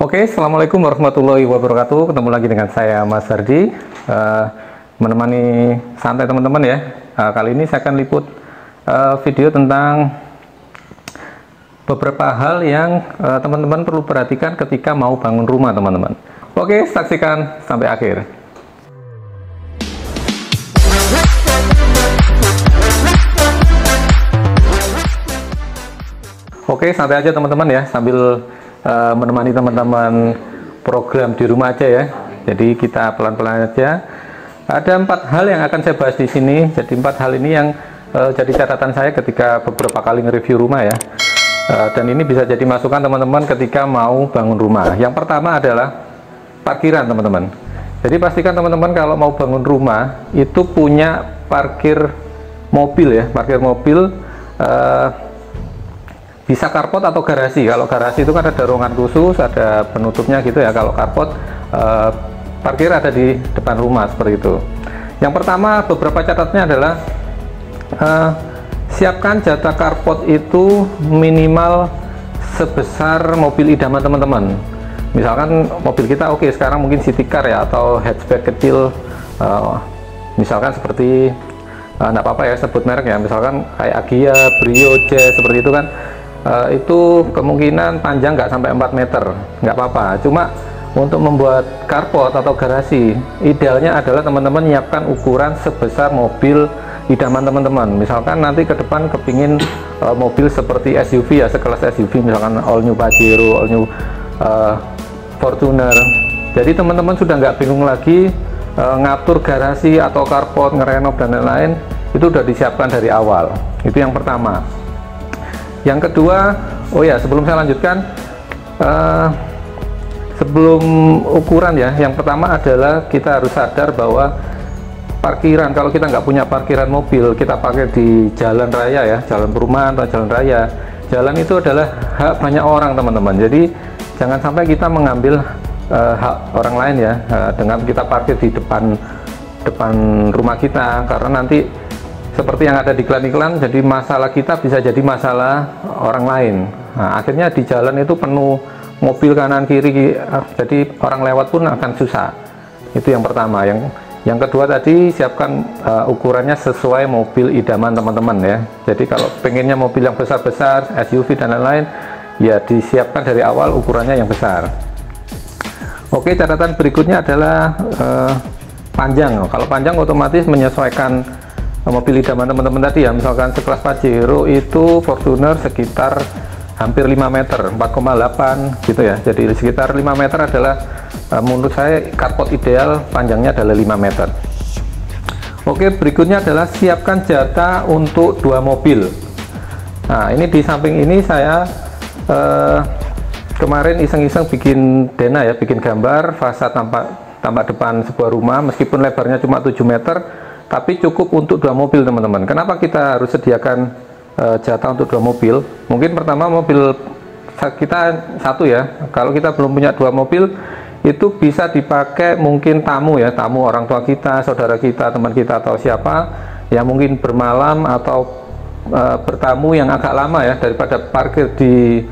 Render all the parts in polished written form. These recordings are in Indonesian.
Oke, Assalamualaikum warahmatullahi wabarakatuh. Ketemu lagi dengan saya Mas Hardi, menemani santai teman-teman ya. Kali ini saya akan liput video tentang beberapa hal yang teman-teman perlu perhatikan ketika mau bangun rumah teman-teman. Oke, saksikan sampai akhir. Oke, santai aja teman-teman ya, sambil menemani teman-teman program di rumah aja ya. Jadi kita pelan-pelan aja. Ada 4 hal yang akan saya bahas di sini. Jadi 4 hal ini yang jadi catatan saya ketika beberapa kali nge-review rumah ya. Dan ini bisa jadi masukan teman-teman ketika mau bangun rumah. Yang pertama adalah parkiran teman-teman. Jadi pastikan teman-teman kalau mau bangun rumah itu punya parkir mobil ya, parkir mobil. Bisa carport atau garasi. Kalau garasi itu kan ada ruangan khusus, ada penutupnya gitu ya. Kalau carport parkir ada di depan rumah seperti itu. Yang pertama, beberapa catatannya adalah siapkan jatah carport itu minimal sebesar mobil idaman teman-teman. Misalkan mobil kita oke, sekarang mungkin city car ya, atau hatchback kecil, misalkan seperti nggak apa-apa ya sebut merek ya, misalkan kayak Agya, Brio, Jazz seperti itu kan. Itu kemungkinan panjang nggak sampai 4 meter, nggak apa-apa. Cuma untuk membuat carport atau garasi, idealnya adalah teman-teman menyiapkan ukuran sebesar mobil idaman teman-teman. Misalkan nanti ke depan kepingin mobil seperti SUV ya, sekelas SUV, misalkan all new Pajero, all new Fortuner. Jadi teman-teman sudah nggak bingung lagi ngatur garasi atau carport, ngerenov dan lain-lain. Itu udah disiapkan dari awal. Itu yang pertama. Yang kedua, oh ya sebelum saya lanjutkan, sebelum ukuran ya, yang pertama adalah kita harus sadar bahwa parkiran, kalau kita nggak punya parkiran mobil, kita pakai di jalan raya ya, jalan perumahan atau jalan raya, jalan itu adalah hak banyak orang teman-teman. Jadi jangan sampai kita mengambil hak orang lain ya, dengan kita parkir di depan rumah kita, karena nanti seperti yang ada di iklan-iklan, jadi masalah kita bisa jadi masalah orang lain. Nah, akhirnya di jalan itu penuh mobil kanan kiri, jadi orang lewat pun akan susah. Itu yang pertama. Yang kedua tadi, siapkan ukurannya sesuai mobil idaman teman-teman ya. Jadi kalau pengennya mobil yang besar-besar, SUV dan lain-lain, ya disiapkan dari awal ukurannya yang besar. Oke, catatan berikutnya adalah panjang. Kalau panjang otomatis menyesuaikan mobil idaman teman-teman tadi ya. Misalkan sekelas Pajero itu Fortuner sekitar hampir 5 meter, 4,8 gitu ya. Jadi sekitar 5 meter adalah menurut saya carport ideal, panjangnya adalah 5 meter. Oke, berikutnya adalah siapkan jatah untuk 2 mobil. Nah, ini di samping ini saya kemarin iseng-iseng bikin dena ya, bikin gambar fasad tampak depan sebuah rumah, meskipun lebarnya cuma 7 meter, tapi cukup untuk 2 mobil teman-teman. Kenapa kita harus sediakan jatah untuk 2 mobil? Mungkin pertama mobil kita satu ya, kalau kita belum punya 2 mobil, itu bisa dipakai mungkin tamu ya, tamu orang tua kita, saudara kita, teman kita, atau siapa yang mungkin bermalam atau bertamu yang agak lama ya, daripada parkir di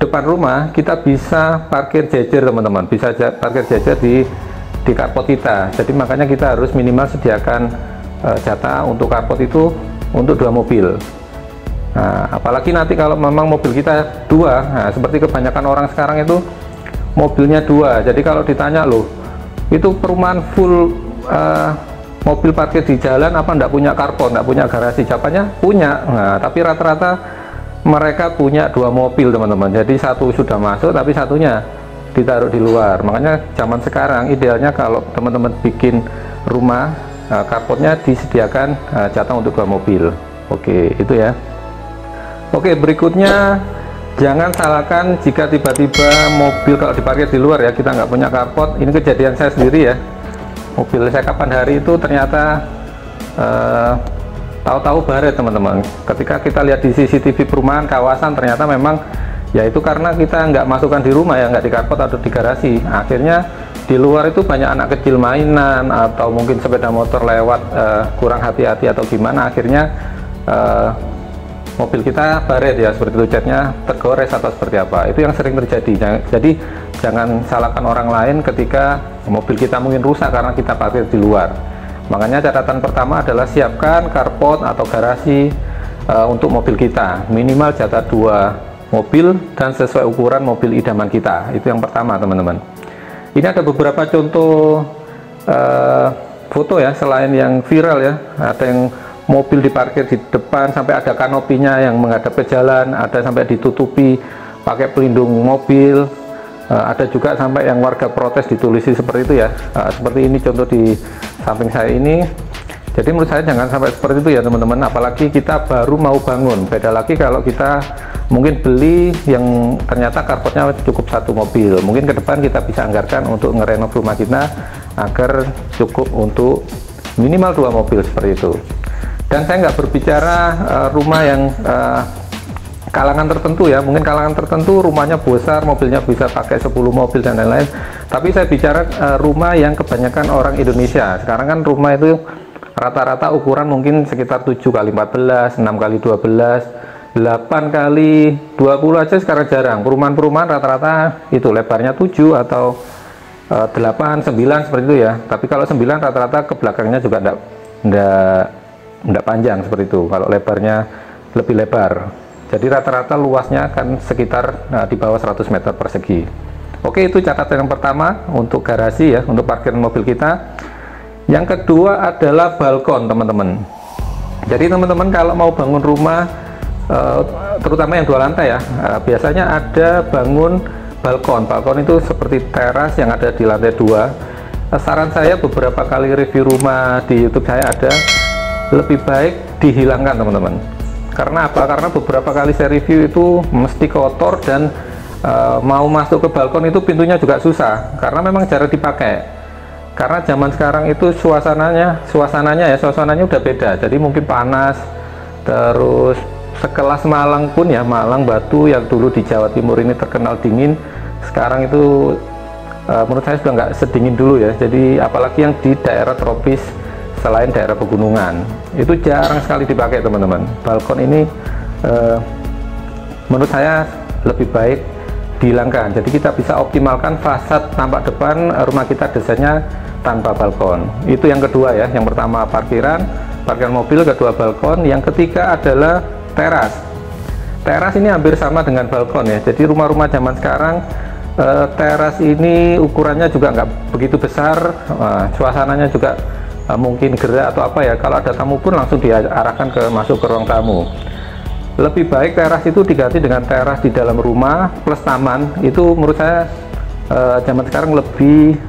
depan rumah, kita bisa parkir jejer teman-teman, bisa parkir jejer di carport kita. Jadi makanya kita harus minimal sediakan jatah untuk carport itu untuk 2 mobil. Nah, apalagi nanti kalau memang mobil kita 2, nah, seperti kebanyakan orang sekarang itu mobilnya 2. Jadi kalau ditanya loh, itu perumahan full mobil parkir di jalan apa enggak punya carport, enggak punya garasi? Jawabannya punya. Nah, tapi rata-rata mereka punya 2 mobil teman-teman. Jadi satu sudah masuk tapi satunya ditaruh di luar. Makanya zaman sekarang idealnya kalau teman-teman bikin rumah, carportnya disediakan jatah untuk 2 mobil. Oke, itu ya. Oke, berikutnya jangan salahkan jika tiba-tiba mobil kalau diparkir di luar ya, kita nggak punya carport. Ini kejadian saya sendiri ya. Mobil saya kapan hari itu ternyata tahu-tahu baret teman-teman. Ketika kita lihat di CCTV perumahan kawasan, ternyata memang ya itu karena kita nggak masukkan di rumah ya, nggak di carport atau di garasi. Akhirnya di luar itu banyak anak kecil mainan atau mungkin sepeda motor lewat kurang hati-hati atau gimana, akhirnya mobil kita baret ya, seperti itu, catnya tergores atau seperti apa. Itu yang sering terjadi. Jadi jangan salahkan orang lain ketika mobil kita mungkin rusak karena kita parkir di luar. Makanya catatan pertama adalah siapkan carport atau garasi untuk mobil kita, minimal jatah 2 mobil dan sesuai ukuran mobil idaman kita. Itu yang pertama, teman-teman. Ini ada beberapa contoh foto ya, selain yang viral ya. Ada yang mobil diparkir di depan sampai ada kanopinya yang menghadap ke jalan, ada sampai ditutupi pakai pelindung mobil, ada juga sampai yang warga protes ditulisi seperti itu ya. Seperti ini contoh di samping saya ini. Jadi menurut saya jangan sampai seperti itu ya teman-teman, apalagi kita baru mau bangun. Beda lagi kalau kita mungkin beli yang ternyata carportnya cukup 1 mobil, mungkin ke depan kita bisa anggarkan untuk ngerenov rumah kita agar cukup untuk minimal 2 mobil seperti itu. Dan saya nggak berbicara rumah yang kalangan tertentu ya, mungkin kalangan tertentu rumahnya besar, mobilnya bisa pakai 10 mobil dan lain-lain, tapi saya bicara rumah yang kebanyakan orang Indonesia. Sekarang kan rumah itu rata-rata ukuran mungkin sekitar 7x14, 6x12, 8x20 aja sekarang jarang. Perumahan-perumahan rata-rata itu lebarnya 7 atau 8, 9 seperti itu ya. Tapi kalau 9 rata-rata ke belakangnya juga enggak panjang seperti itu, kalau lebarnya lebih lebar. Jadi rata-rata luasnya akan sekitar di bawah 100 meter persegi. Oke, itu catatan yang pertama untuk garasi ya, untuk parkiran mobil kita. Yang kedua adalah balkon, teman-teman. Jadi teman-teman kalau mau bangun rumah, terutama yang 2 lantai ya, biasanya ada bangun balkon. Balkon itu seperti teras yang ada di lantai 2. Saran saya beberapa kali review rumah di YouTube saya ada, lebih baik dihilangkan teman-teman. Karena apa? Karena beberapa kali saya review itu mesti kotor dan mau masuk ke balkon itu pintunya juga susah karena memang jarang dipakai. Karena zaman sekarang itu suasananya udah beda. Jadi mungkin panas, terus sekelas Malang pun ya, Malang Batu yang dulu di Jawa Timur ini terkenal dingin, sekarang itu menurut saya sudah nggak sedingin dulu ya. Jadi apalagi yang di daerah tropis selain daerah pegunungan, itu jarang sekali dipakai teman-teman. Balkon ini menurut saya lebih baik dihilangkan. Jadi kita bisa optimalkan fasad tampak depan rumah kita desainnya tanpa balkon. Itu yang kedua ya. Yang pertama parkiran mobil, kedua balkon. Yang ketiga adalah teras. Teras ini hampir sama dengan balkon ya. Jadi rumah-rumah zaman sekarang teras ini ukurannya juga nggak begitu besar, suasananya juga mungkin gerak atau apa ya. Kalau ada tamu pun langsung diarahkan masuk ke ruang tamu. Lebih baik teras itu diganti dengan teras di dalam rumah plus taman. Itu menurut saya zaman sekarang lebih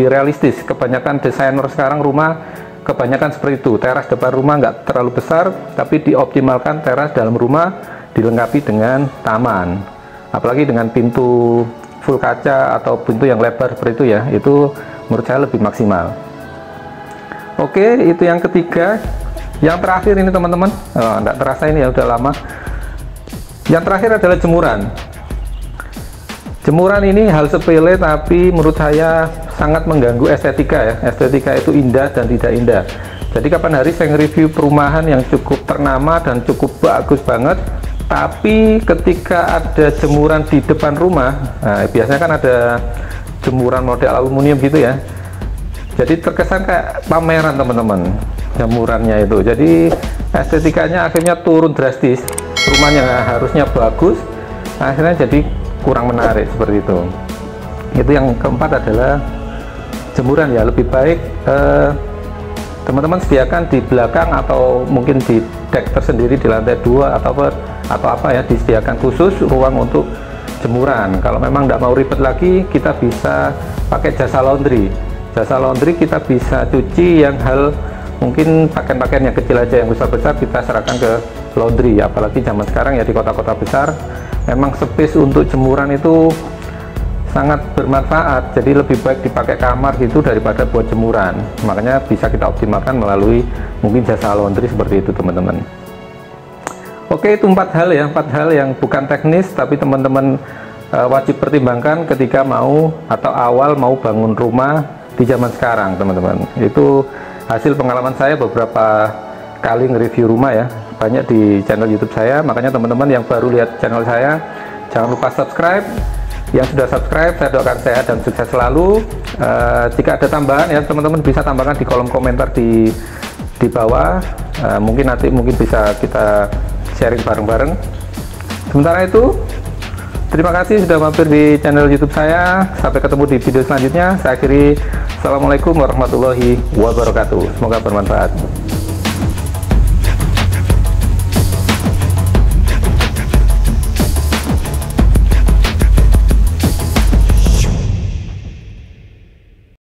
realistis. Kebanyakan desainer sekarang rumah kebanyakan seperti itu. Teras depan rumah nggak terlalu besar, tapi dioptimalkan teras dalam rumah dilengkapi dengan taman. Apalagi dengan pintu full kaca atau pintu yang lebar seperti itu ya. Itu menurut saya lebih maksimal. Oke, itu yang ketiga. Yang terakhir ini teman-teman, enggak terasa ini ya, udah lama. Yang terakhir adalah jemuran. Jemuran ini hal sepele tapi menurut saya sangat mengganggu estetika ya. Estetika itu indah dan tidak indah. Jadi kapan hari saya nge-review perumahan yang cukup ternama dan cukup bagus banget, tapi ketika ada jemuran di depan rumah, nah, biasanya kan ada jemuran model aluminium gitu ya, jadi terkesan kayak pameran teman-teman jemurannya itu. Jadi estetikanya akhirnya turun drastis, rumahnya harusnya bagus akhirnya jadi kurang menarik seperti itu. Itu yang keempat adalah jemuran ya. Lebih baik teman-teman sediakan di belakang atau mungkin di deck tersendiri di lantai 2 atau apa ya, disediakan khusus ruang untuk jemuran. Kalau memang tidak mau ribet lagi, kita bisa pakai jasa laundry. Jasa laundry kita bisa cuci yang mungkin pakaian-pakaian yang kecil aja, yang besar-besar kita serahkan ke laundry. Apalagi zaman sekarang ya di kota-kota besar memang space untuk jemuran itu sangat bermanfaat. Jadi lebih baik dipakai kamar gitu daripada buat jemuran. Makanya bisa kita optimalkan melalui mungkin jasa laundry seperti itu teman-teman. Oke, itu 4 hal ya, 4 hal yang bukan teknis tapi teman-teman wajib pertimbangkan ketika mau atau awal mau bangun rumah di zaman sekarang teman-teman. Itu hasil pengalaman saya beberapa kali nge-review rumah ya, banyak di channel YouTube saya. Makanya teman-teman yang baru lihat channel saya jangan lupa subscribe, Yang sudah subscribe, saya doakan sehat dan sukses selalu. Jika ada tambahan ya teman-teman bisa tambahkan di kolom komentar di bawah. Mungkin nanti bisa kita sharing bareng-bareng. Sementara itu, terima kasih sudah mampir di channel YouTube saya. Sampai ketemu di video selanjutnya. Saya akhiri. Assalamualaikum warahmatullahi wabarakatuh. Semoga bermanfaat.